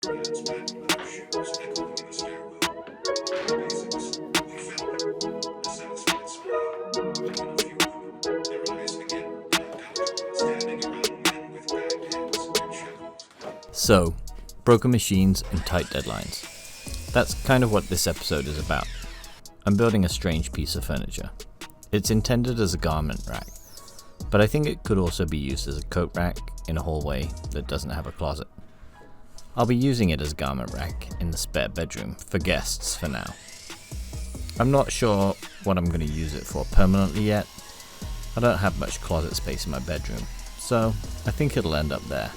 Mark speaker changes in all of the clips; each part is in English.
Speaker 1: So, broken machines and tight deadlines. That's kind of what this episode is about. I'm building a strange piece of furniture. It's intended as a garment rack, but I think it could also be used as a coat rack in a hallway that doesn't have a closet. I'll be using it as a garment rack in the spare bedroom for guests for now. I'm not sure what I'm going to use it for permanently yet. I don't have much closet space in my bedroom, so I think it'll end up there.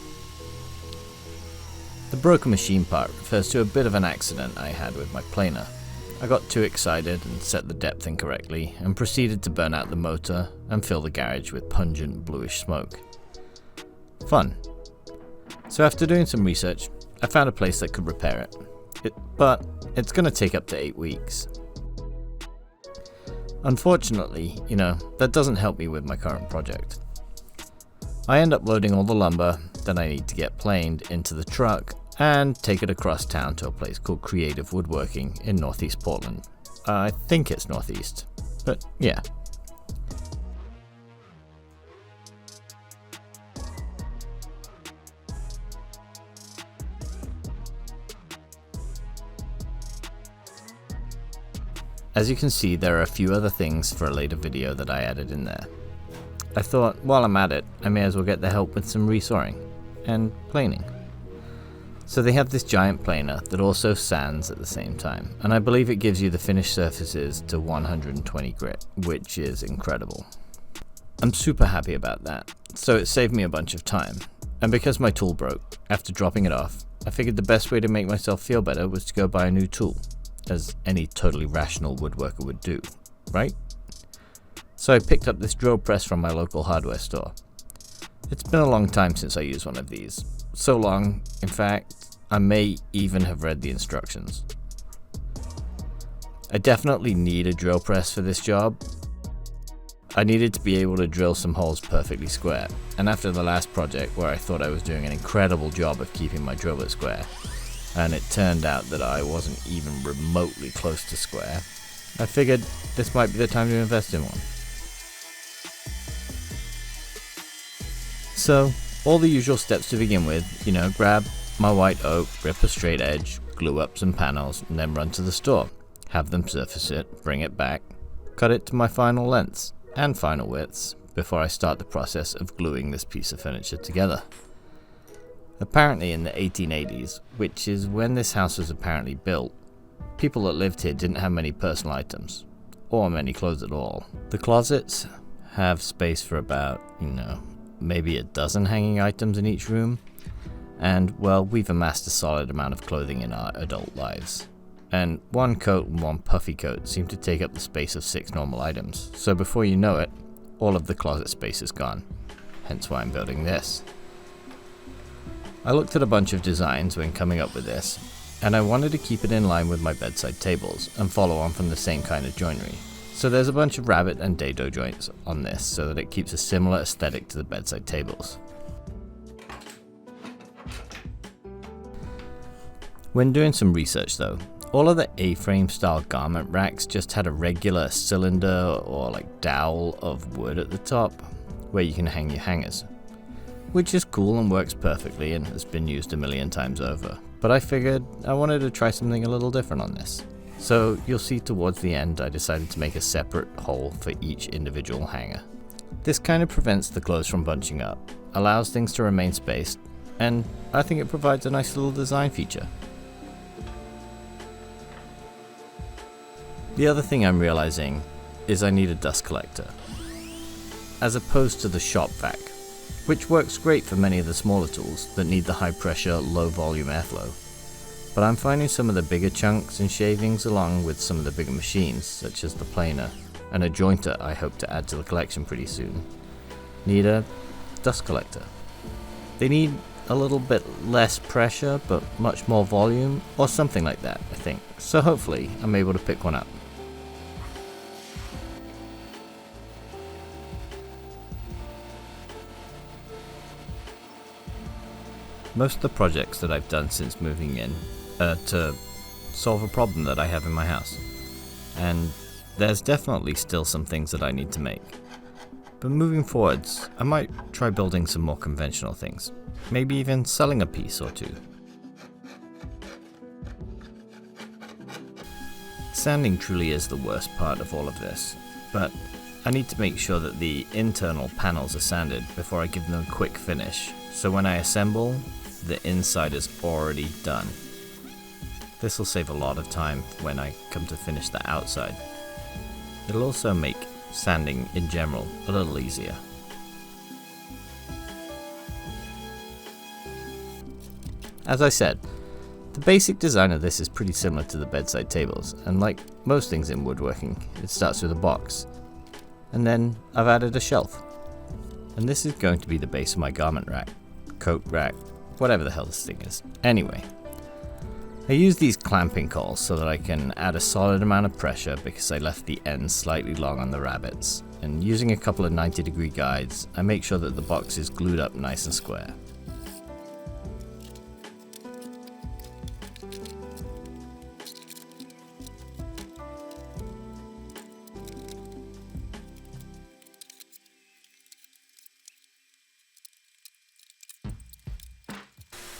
Speaker 1: The broken machine part refers to a bit of an accident I had with my planer. I got too excited and set the depth incorrectly and proceeded to burn out the motor and fill the garage with pungent bluish smoke. Fun. So after doing some research, I found a place that could repair it. But it's going to take up to 8 weeks. Unfortunately, that doesn't help me with my current project. I end up loading all the lumber that I need to get planed into the truck and take it across town to a place called Creative Woodworking in Northeast Portland. I think it's Northeast, but yeah. As you can see, there are a few other things for a later video that I added in there. I thought, while I'm at it, I may as well get the help with some resawing and planing. So they have this giant planer that also sands at the same time, and I believe it gives you the finished surfaces to 120 grit, which is incredible. I'm super happy about that, so it saved me a bunch of time, and because my tool broke, after dropping it off, I figured the best way to make myself feel better was to go buy a new tool, as any totally rational woodworker would do, right? So I picked up this drill press from my local hardware store. It's been a long time since I used one of these. So long, in fact, I may even have read the instructions. I definitely need a drill press for this job. I needed to be able to drill some holes perfectly square, and after the last project where I thought I was doing an incredible job of keeping my drill bit square, and it turned out that I wasn't even remotely close to square, I figured this might be the time to invest in one. So, all the usual steps to begin with, grab my white oak, rip a straight edge, glue up some panels, and then run to the store, have them surface it, bring it back, cut it to my final lengths and final widths before I start the process of gluing this piece of furniture together. Apparently in the 1880s, which is when this house was apparently built, people that lived here didn't have many personal items, or many clothes at all. The closets have space for about, maybe a dozen hanging items in each room, and well, we've amassed a solid amount of clothing in our adult lives. And one coat and one puffy coat seem to take up the space of 6 normal items, so before you know it, all of the closet space is gone, hence why I'm building this. I looked at a bunch of designs when coming up with this, and I wanted to keep it in line with my bedside tables and follow on from the same kind of joinery. So there's a bunch of rabbet and dado joints on this so that it keeps a similar aesthetic to the bedside tables. When doing some research though, all of the A-frame style garment racks just had a regular cylinder or dowel of wood at the top where you can hang your hangers, which is cool and works perfectly and has been used a million times over, but I figured I wanted to try something a little different on this. So you'll see towards the end I decided to make a separate hole for each individual hanger. This kind of prevents the clothes from bunching up, allows things to remain spaced, and I think it provides a nice little design feature. The other thing I'm realizing is I need a dust collector, as opposed to the shop vac, which works great for many of the smaller tools that need the high pressure, low volume airflow. But I'm finding some of the bigger chunks and shavings along with some of the bigger machines, such as the planer and a jointer I hope to add to the collection pretty soon, need a dust collector. They need a little bit less pressure but much more volume, or something like that, I think. So hopefully I'm able to pick one up. Most of the projects that I've done since moving in are to solve a problem that I have in my house, and there's definitely still some things that I need to make. But moving forwards, I might try building some more conventional things, maybe even selling a piece or two. Sanding truly is the worst part of all of this, but I need to make sure that the internal panels are sanded before I give them a quick finish, so when I assemble, the inside is already done. This will save a lot of time when I come to finish the outside. It'll also make sanding in general a little easier. As I said, the basic design of this is pretty similar to the bedside tables, and like most things in woodworking, it starts with a box. And then I've added a shelf. And this is going to be the base of my garment rack, coat rack, whatever the hell this thing is. Anyway, I use these clamping coils so that I can add a solid amount of pressure because I left the ends slightly long on the rabbets. And using a couple of 90-degree guides, I make sure that the box is glued up nice and square.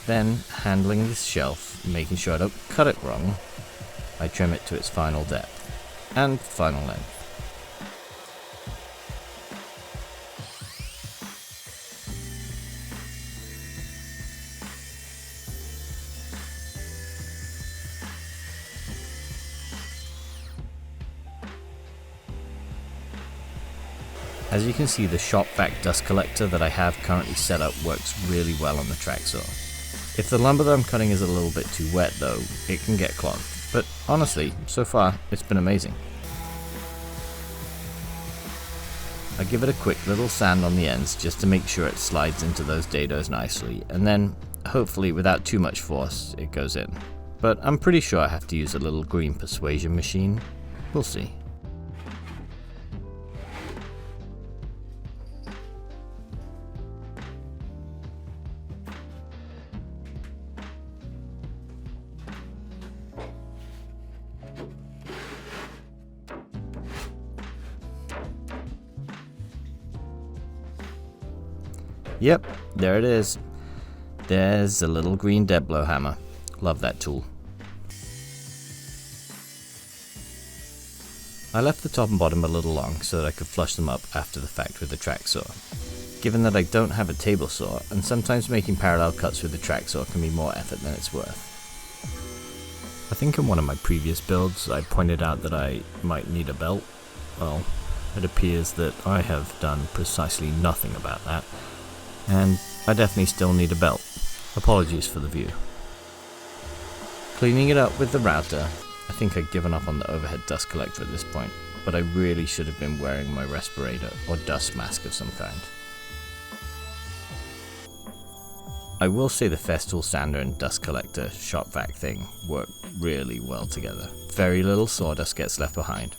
Speaker 1: Then, handling this shelf, making sure I don't cut it wrong, I trim it to its final depth and final length. As you can see, the shop vac dust collector that I have currently set up works really well on the track saw. If the lumber that I'm cutting is a little bit too wet though, it can get clogged, but honestly, so far, it's been amazing. I give it a quick little sand on the ends just to make sure it slides into those dados nicely, and then, hopefully without too much force, it goes in. But I'm pretty sure I have to use a little green persuasion machine. We'll see. Yep, there it is. There's a little green dead blow hammer. Love that tool. I left the top and bottom a little long so that I could flush them up after the fact with the track saw. Given that I don't have a table saw, and sometimes making parallel cuts with the track saw can be more effort than it's worth. I think in one of my previous builds I pointed out that I might need a belt. Well, it appears that I have done precisely nothing about that. And I definitely still need a belt. Apologies for the view. Cleaning it up with the router, I think I've given up on the overhead dust collector at this point, but I really should have been wearing my respirator or dust mask of some kind. I will say the Festool sander and dust collector shop vac thing work really well together. Very little sawdust gets left behind.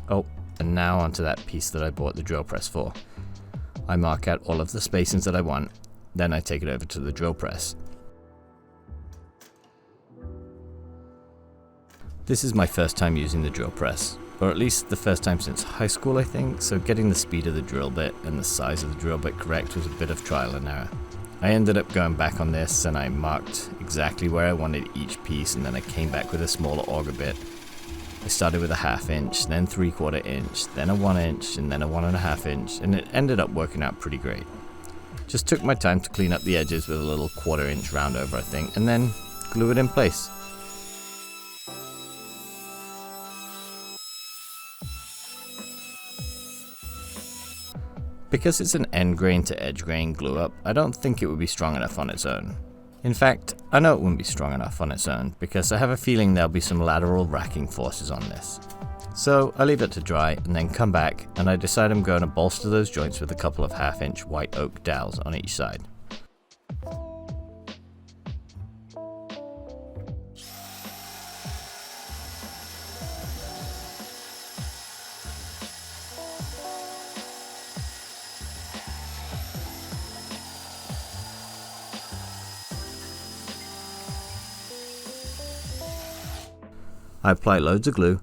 Speaker 1: Oh, and now onto that piece that I bought the drill press for. I mark out all of the spacings that I want, then I take it over to the drill press. This is my first time using the drill press, or at least the first time since high school I think, so getting the speed of the drill bit and the size of the drill bit correct was a bit of trial and error. I ended up going back on this and I marked exactly where I wanted each piece, and then I came back with a smaller auger bit. I started with a 1/2 inch, then 3/4 inch, then a 1 inch, and then a 1.5 inch, and it ended up working out pretty great. Just took my time to clean up the edges with a little 1/4 inch round over I think, and then glue it in place. Because it's an end grain to edge grain glue up, I don't think it would be strong enough on its own. In fact, I know it wouldn't be strong enough on its own, because I have a feeling there'll be some lateral racking forces on this. So I leave it to dry and then come back, and I decide I'm going to bolster those joints with a couple of 1/2 inch white oak dowels on each side. I apply loads of glue,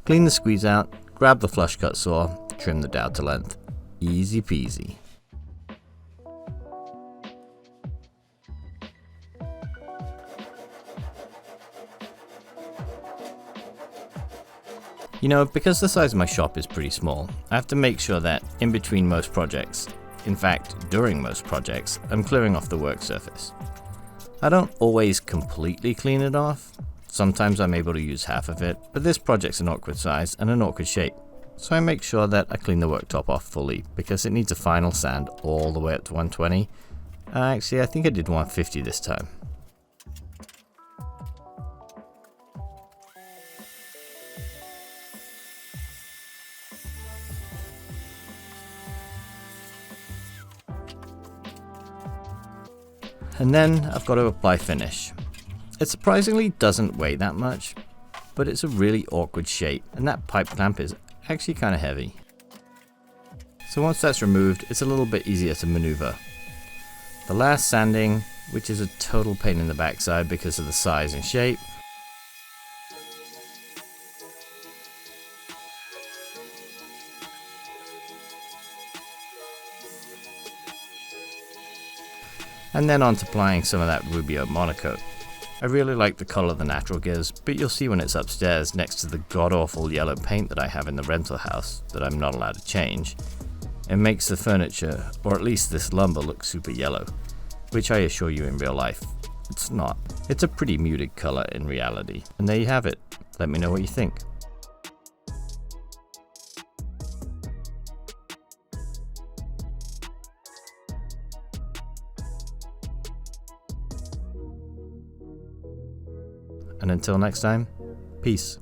Speaker 1: clean the squeeze out, grab the flush cut saw, trim the dowel to length. Easy peasy. You know, because the size of my shop is pretty small, I have to make sure that in between most projects, in fact during most projects, I'm clearing off the work surface. I don't always completely clean it off. Sometimes I'm able to use half of it, but this project's an awkward size and an awkward shape. So I make sure that I clean the worktop off fully because it needs a final sand all the way up to 120. Actually, I think I did 150 this time. And then I've got to apply finish. It surprisingly doesn't weigh that much, but it's a really awkward shape and that pipe clamp is actually kind of heavy. So once that's removed, it's a little bit easier to maneuver. The last sanding, which is a total pain in the backside because of the size and shape. And then on to applying some of that Rubio Monocoat. I really like the color the natural gives, but you'll see when it's upstairs next to the god-awful yellow paint that I have in the rental house that I'm not allowed to change. It makes the furniture, or at least this lumber, look super yellow, which I assure you in real life, it's not. It's a pretty muted color in reality. And there you have it. Let me know what you think. And until next time, peace.